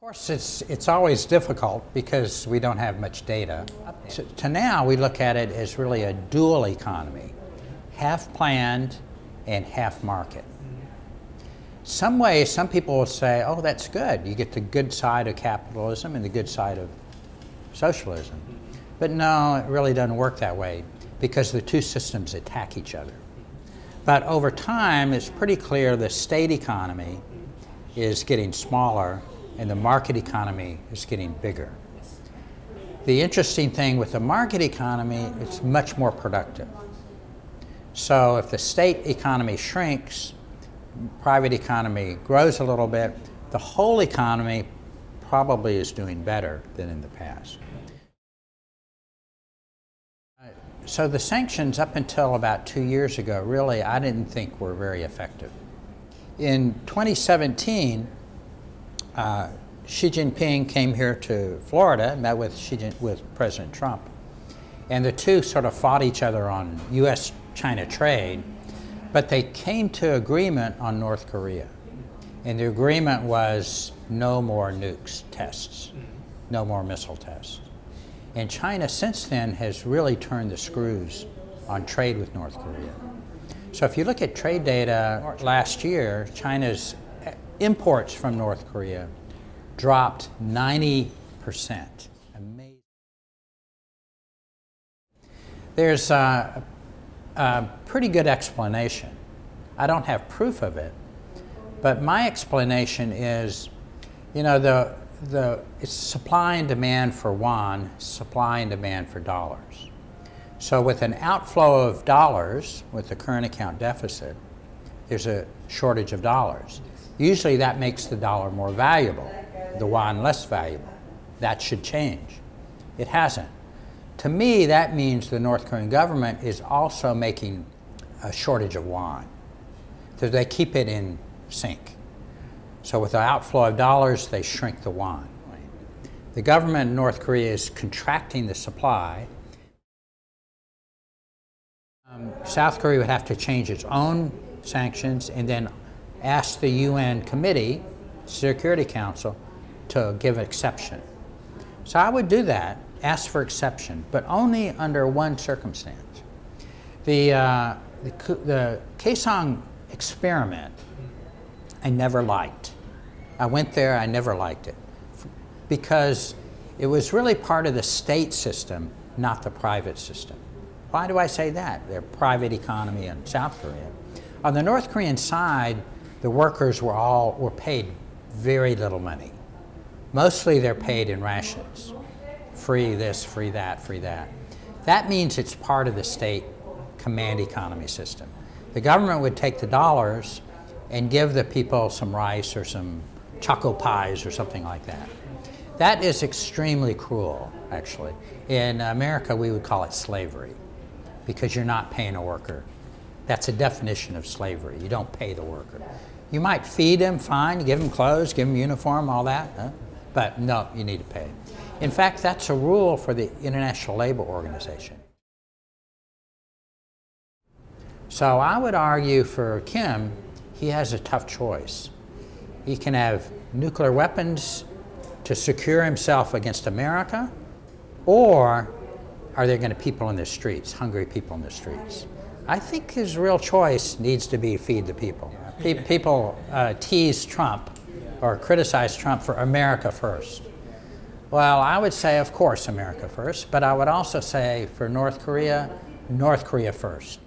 course, it's always difficult because we don't have much data. To now, we look at it as really a dual economy, half planned and half market. Some ways, some people will say, oh, that's good. You get the good side of capitalism and the good side of socialism. But no, it really doesn't work that way because the two systems attack each other. But over time, it's pretty clear the state economy is getting smaller and the market economy is getting bigger. The interesting thing with the market economy, it's much more productive. So if the state economy shrinks, private economy grows a little bit, the whole economy probably is doing better than in the past. So the sanctions up until about 2 years ago, really, I didn't think were very effective. In 2017, Xi Jinping came here to Florida, met with President Trump, and the two sort of fought each other on U.S.-China trade, but they came to agreement on North Korea. And the agreement was no more nukes tests, no more missile tests. And China since then has really turned the screws on trade with North Korea. So if you look at trade data last year, China's imports from North Korea dropped 90%. Amazing. There's a pretty good explanation. I don't have proof of it, but my explanation is, you know, it's supply and demand for yuan, supply and demand for dollars. So with an outflow of dollars, with the current account deficit, there's a shortage of dollars. Usually that makes the dollar more valuable, the yuan less valuable. That should change. It hasn't. To me, that means the North Korean government is also making a shortage of yuan. So they keep it in sync. So with the outflow of dollars, they shrink the yuan. The government in North Korea is contracting the supply. South Korea would have to change its own sanctions and then ask the UN Committee, Security Council, to give an exception. So I would do that, ask for exception, but only under one circumstance. The Kaesong experiment, I never liked. I went there, I never liked it, because it was really part of the state system, not the private system. Why do I say that? They're private economy in South Korea. On the North Korean side, the workers were paid very little money. Mostly they're paid in rations. Free this, free that, free that. That means it's part of the state command economy system. The government would take the dollars and give the people some rice or some choco pies or something like that. That is extremely cruel, actually. In America, we would call it slavery, because you're not paying a worker. That's a definition of slavery. You don't pay the worker. You might feed him, fine, give him clothes, give him uniform, all that, huh? But no, you need to pay. In fact, that's a rule for the International Labor Organization. So I would argue for Kim, he has a tough choice. He can have nuclear weapons to secure himself against America, or are there going to be people in the streets, hungry people in the streets? I think his real choice needs to be feed the people. People tease Trump or criticize Trump for America first. Well, I would say, of course, America first, but I would also say for North Korea first.